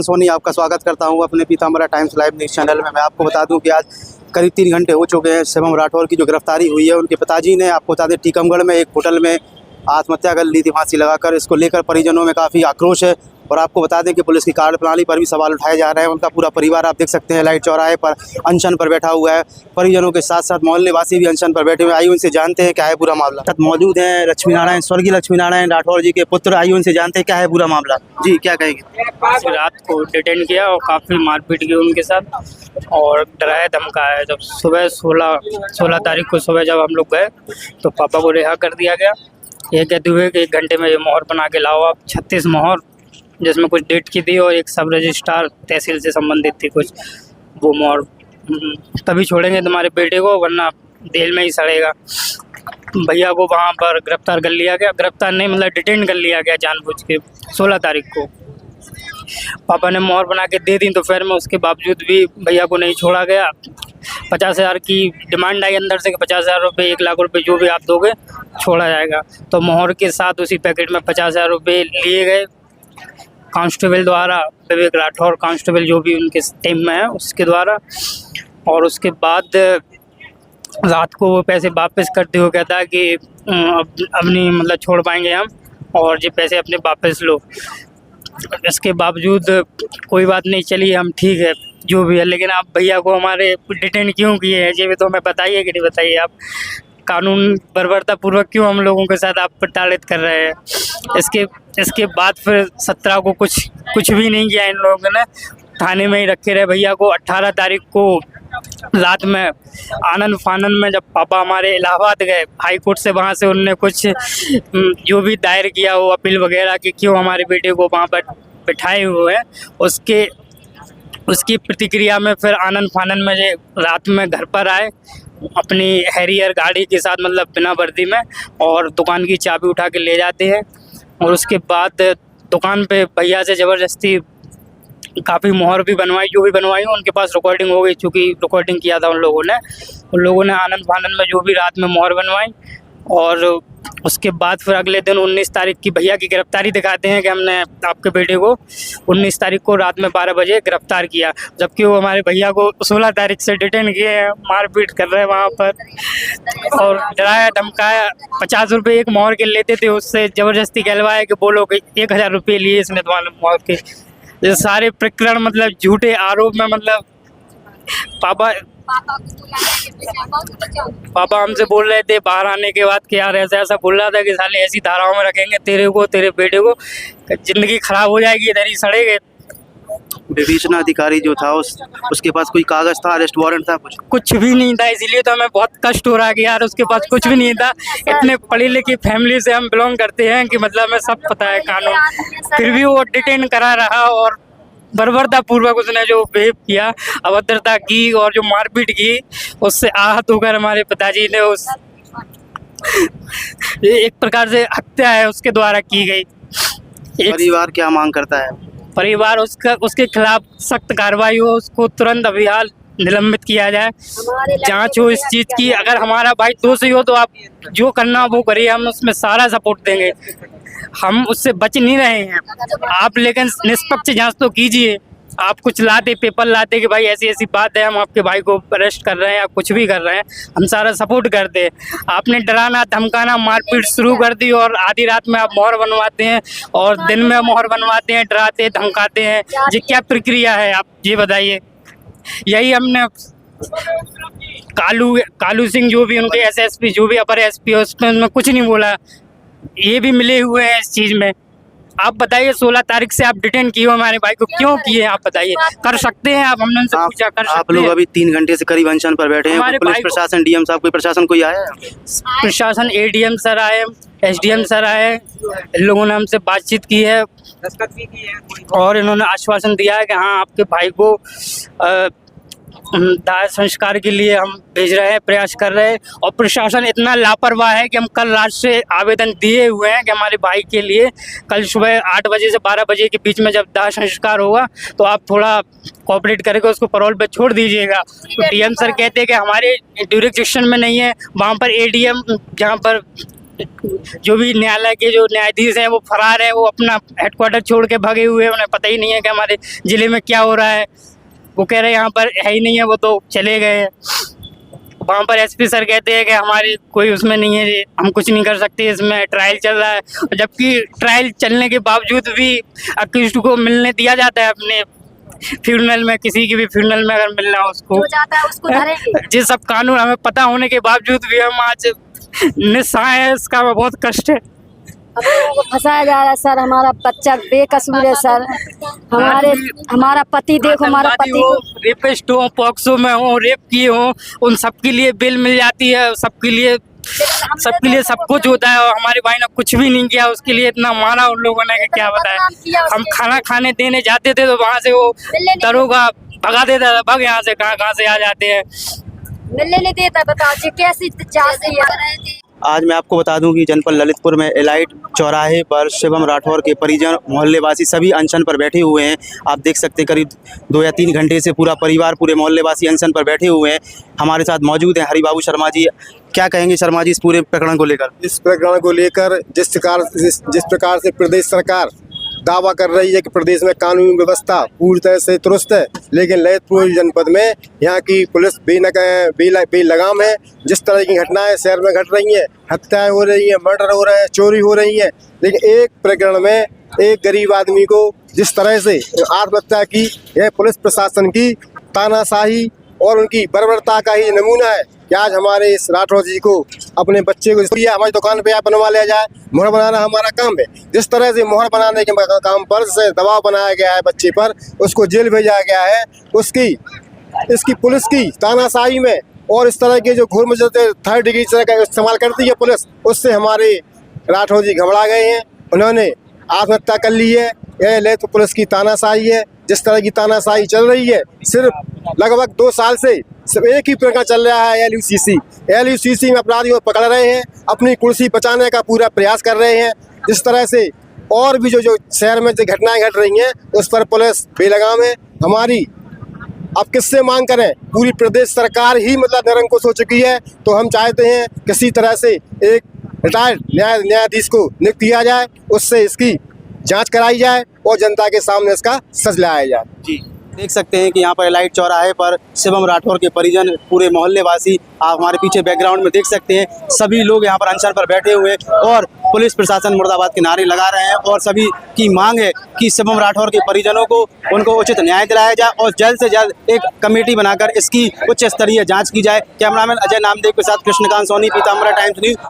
सोनी आपका स्वागत करता हूं अपने Pitambara times live news channel में। मैं आपको बता दूं कि आज करीब 3 घंटे हो चुके हैं शिवम राठौर की जो गिरफ्तारी हुई है। उनके पिताजी ने, आपको बता दें, टीकमगढ़ में एक होटल में आत्महत्या कर ली थी फांसी लगाकर। इसको लेकर परिजनों में काफ़ी आक्रोश है और आपको बता दें कि पुलिस की कार्यप्रणाली पर भी सवाल उठाए जा रहे हैं। उनका पूरा परिवार आप देख सकते हैं लाइट चौराहे पर अनशन पर बैठा हुआ है। परिजनों के साथ साथ मोहल्ले वासी भी अनशन पर बैठे हुए। आइए उनसे जानते हैं क्या है पूरा मामला। साथ मौजूद हैं लक्ष्मी नारायण, स्वर्गीय लक्ष्मी नारायण राठौर जी के पुत्र। आइए उनसे जानते हैं क्या है पूरा मामला। जी, क्या कहेंगे? रात को डिटेन किया और काफ़ी मारपीट की उनके साथ और डराया धमकाया। जब सुबह 16 तारीख को सुबह जब हम लोग गए तो पापा को रिहा कर दिया गया, ये कहते हुए कि 1 घंटे में ये मोहर बना के लाओ आप। 36 मोहर, जिसमें कुछ डेट की थी और एक सब रजिस्ट्रार तहसील से संबंधित थी कुछ, वो मोहर तभी छोड़ेंगे तुम्हारे बेटे को, वरना जेल में ही सड़ेगा। भैया को वहाँ पर गिरफ्तार कर लिया गया, गिरफ्तार नहीं मतलब डिटेन कर लिया गया जानबूझ के 16 तारीख को। पापा ने मोहर बना के दे दी तो फिर में उसके बावजूद भी भैया को नहीं छोड़ा गया। 50,000 की डिमांड आई अंदर से कि 50,000 रुपये, 1 लाख रुपये जो भी आप दोगे छोड़ा जाएगा। तो मोहर के साथ उसी पैकेट में 50,000 रुपये लिए गए कांस्टेबल द्वारा, विवेक राठौर कांस्टेबल जो भी उनके टीम में है उसके द्वारा। और उसके बाद रात को वो पैसे वापस करते हुए कहता है कि अब नहीं मतलब छोड़ पाएंगे हम, और ये पैसे अपने वापस लो। इसके बावजूद कोई बात नहीं, चलिए हम ठीक है जो भी है, लेकिन आप भैया को हमारे डिटेन क्यों किए हैं ये भी तो हमें बताइए कि नहीं बताइए। आप कानून बर्बरतापूर्वक क्यों हम लोगों के साथ आप प्रताड़ित कर रहे हैं। इसके बाद फिर 17 को कुछ भी नहीं किया इन लोगों ने, थाने में ही रखे रहे भैया को। 18 तारीख को रात में आनंद फानन में जब पापा हमारे इलाहाबाद गए हाई कोर्ट से, वहाँ से उनने कुछ जो भी दायर किया हो अपील वगैरह कि क्यों हमारे बेटे को वहाँ पर बिठाए हुए हैं, उसकी प्रतिक्रिया में फिर आनंद फानन में ये रात में घर पर आए अपनी हैरियर गाड़ी के साथ, मतलब बिना वर्दी में, और दुकान की चाबी उठा के ले जाते हैं। और उसके बाद दुकान पे भैया से ज़बरदस्ती काफ़ी मोहर भी बनवाई, जो भी बनवाई उनके पास रिकॉर्डिंग हो गई, चूँकि रिकॉर्डिंग किया था उन लोगों ने आनंद फानन में जो भी रात में मोहर बनवाई। और उसके बाद फिर अगले दिन 19 तारीख की भैया की गिरफ्तारी दिखाते हैं कि हमने आपके बेटे को 19 तारीख को रात में 12 बजे गिरफ्तार किया, जबकि वो हमारे भैया को 16 तारीख से डिटेन किए हैं, मारपीट कर रहे हैं वहाँ पर और डराया धमकाया। 50 रुपये एक मोहर के लेते थे, उससे ज़बरदस्ती कहलवाया कि बोलो कि 1000 रुपये लिए इसने तुम्हारे मोहर के। ये सारे प्रकरण मतलब झूठे आरोप में, मतलब पापा हमसे बोल रहे थे बाहर आने के बाद कि यार ऐसा बोल रहा था कि साले ऐसी धाराओं में रखेंगे तेरे को, तेरे बेटे को, जिंदगी खराब हो जाएगी, इधर ही सड़ेगे। विवेचना अधिकारी जो था उसके पास कोई कागज था, अरेस्ट वारंट था? कुछ भी नहीं था, इसीलिए तो हमें बहुत कष्ट हो रहा है कि यार उसके पास कुछ भी नहीं था। इतने पढ़ी लिखी फैमिली से हम बिलोंग करते हैं कि मतलब हमें सब पता है कानून, फिर भी वो डिटेन करा रहा और बर्बरतापूर्वक उसने जो बिहेव किया, अभद्रता की और जो मारपीट की, उससे आहत होकर हमारे पिताजी ने एक प्रकार से हत्या है उसके द्वारा की गई। परिवार क्या मांग करता है? परिवार उसके खिलाफ सख्त कार्रवाई हो, उसको तुरंत अभिहाल निलंबित किया जाए, जांच हो इस चीज़ की। अगर हमारा भाई दोषी हो तो आप जो करना वो करिए, हम उसमें सारा सपोर्ट देंगे, हम उससे बच नहीं रहे हैं। आप लेकिन निष्पक्ष जांच तो कीजिए। आप कुछ लाते, पेपर लाते कि भाई ऐसी ऐसी बात है, हम आपके भाई को अरेस्ट कर रहे हैं या कुछ भी कर रहे हैं, हम सारा सपोर्ट करते हैं। आपने डराना धमकाना मारपीट शुरू कर दी और आधी रात में आप मोहर बनवाते हैं और दिन में मोहर बनवाते हैं, डराते धमकाते हैं। ये क्या प्रक्रिया है आप ये बताइए। यही हमने कालू सिंह जो भी उनके SSP, जो भी अपर SP है, उसमें कुछ नहीं बोला, ये भी मिले हुए हैं इस चीज़ में। आप बताइए 16 तारीख से आप डिटेन किए हो हमारे भाई को, क्यों किए आप बताइए? कर सकते हैं आप? हमने उनसे पूछा, कर सकते हैं? आप लोग अभी 3 घंटे से करीब अनशन पर बैठे हैं, पुलिस प्रशासन, DM साहब, कोई प्रशासन कोई आया है? प्रशासन ADM सर आए, SDM सर आए, इन लोगों ने हमसे बातचीत की है और इन्होंने आश्वासन दिया है कि हाँ आपके भाई को दाह संस्कार के लिए हम भेज रहे हैं, प्रयास कर रहे हैं। और प्रशासन इतना लापरवाह है कि हम कल रात से आवेदन दिए हुए हैं कि हमारे भाई के लिए कल सुबह 8 बजे से 12 बजे के बीच में जब दाह संस्कार होगा तो आप थोड़ा कोऑपरेट करके उसको पैरोल पे छोड़ दीजिएगा। तो DM सर कहते हैं कि हमारे ड्यूरिडिक्शन में नहीं है, वहाँ पर ADM जहाँ पर जो भी न्यायालय के जो न्यायाधीश हैं वो फरार है, वो अपना हेडक्वार्टर छोड़ के भागे हुए हैं। उन्हें पता ही नहीं है कि हमारे ज़िले में क्या हो रहा है। वो कह रहे हैं यहाँ पर है ही नहीं है, वो तो चले गए हैं। वहाँ पर एसपी सर कहते हैं कि हमारी कोई उसमें नहीं है, हम कुछ नहीं कर सकते, इसमें ट्रायल चल रहा है। जबकि ट्रायल चलने के बावजूद भी अक्यूज्ड को मिलने दिया जाता है अपने फ्यूनरल में, किसी की भी फ्यूनरल में अगर मिलना हो उसको, जो जाता है उसको धरेंगे। ये सब कानून हमें पता होने के बावजूद भी हम आज निस्सहाय है, इसका हमें बहुत कष्ट है। हम लोगों को फंसाया जा रहा है सर, हमारा बच्चा बेकसूर है सर। हमारा पति देखो, हमारा पति को रेपिस्ट हो, पॉक्सो में हो, रेप किए हो, उन सबके लिए बेल मिल जाती है, सबके लिए सब कुछ होता है। और हमारे भाई ने कुछ भी नहीं किया, उसके लिए इतना मारा उन लोगों ने कि क्या बताया। हम खाना खाने देने जाते थे तो वहाँ से वो दरोगा भगा देता था, भग यहाँ से कहाँ से आ जाते हैं। मिलने नहीं देता, बताओ जी कैसी जाती है। आज मैं आपको बता दूं कि जनपद ललितपुर में एलाइट चौराहे पर शिवम राठौर के परिजन, मोहल्लेवासी सभी अनशन पर बैठे हुए हैं। आप देख सकते हैं करीब 2 या 3 घंटे से पूरा परिवार, पूरे मोहल्लेवासी अनशन पर बैठे हुए हैं। हमारे साथ मौजूद हैं हरिबाबू शर्मा जी। क्या कहेंगे शर्मा जी इस पूरे प्रकरण को लेकर? इस प्रकरण को लेकर जिस प्रकार से प्रदेश सरकार दावा कर रही है कि प्रदेश में कानून व्यवस्था पूरी तरह से दुरुस्त है, लेकिन ललितपुर जनपद में यहाँ की पुलिस बेलगाम है। जिस तरह की घटनाएं शहर में घट रही हैं, हत्याएं हो रही हैं, मर्डर हो रहे हैं, चोरी हो रही हैं, लेकिन एक प्रकरण में एक गरीब आदमी को जिस तरह से आत्महत्या की, यह पुलिस प्रशासन की तानाशाही और उनकी बर्बरता का ही नमूना है कि आज हमारे इस राठौर जी को अपने बच्चे को हमारी दुकान पे बनवा लिया जाए। मोहर बनाना हमारा काम है। जिस तरह से मोहर बनाने के काम पर से दबाव बनाया गया है बच्चे पर, उसको जेल भेजा गया है, इसकी पुलिस की तानाशाही में और इस तरह के जो घूर मुझे थर्ड डिग्री का इस्तेमाल करती है पुलिस, उससे हमारे राठौर जी घबरा गए हैं। उन्होंने आत्महत्या कर ली है। यह ले तो पुलिस की तानाशाही है। जिस तरह की तानाशाही चल रही है, सिर्फ लगभग 2 साल से सिर्फ एक ही प्रकरण चल रहा है, LUCC में अपराधियों को पकड़ रहे हैं, अपनी कुर्सी बचाने का पूरा प्रयास कर रहे हैं। इस तरह से और भी जो शहर में जो घटनाएं घट रही हैं, उस पर पुलिस बेलगाम है। हमारी अब किससे मांग करें? पूरी प्रदेश सरकार ही मतलब निरंकुश हो चुकी है। तो हम चाहते हैं किसी तरह से एक रिटायर्ड न्यायाधीश को नियुक्त किया जाए, उससे इसकी जांच कराई जाए और जनता के सामने इसका सच लाया जाए। जी देख सकते हैं कि यहाँ पर एलाइट चौराहे पर शिवम राठौर के परिजन, पूरे मोहल्लेवासी, आप हमारे पीछे बैकग्राउंड में देख सकते हैं, सभी लोग यहाँ पर अनशन पर बैठे हुए और पुलिस प्रशासन मुर्दाबाद के नारे लगा रहे हैं। और सभी की मांग है कि शिवम राठौर के परिजनों को उनको उचित न्याय दिलाया जाए और जल्द से जल्द एक कमेटी बनाकर इसकी उच्च स्तरीय जाँच की जाए। कैमरामैन अजय नामदेव के साथ कृष्णकांत सोनी, पीताम्बरा टाइम्स न्यूज़।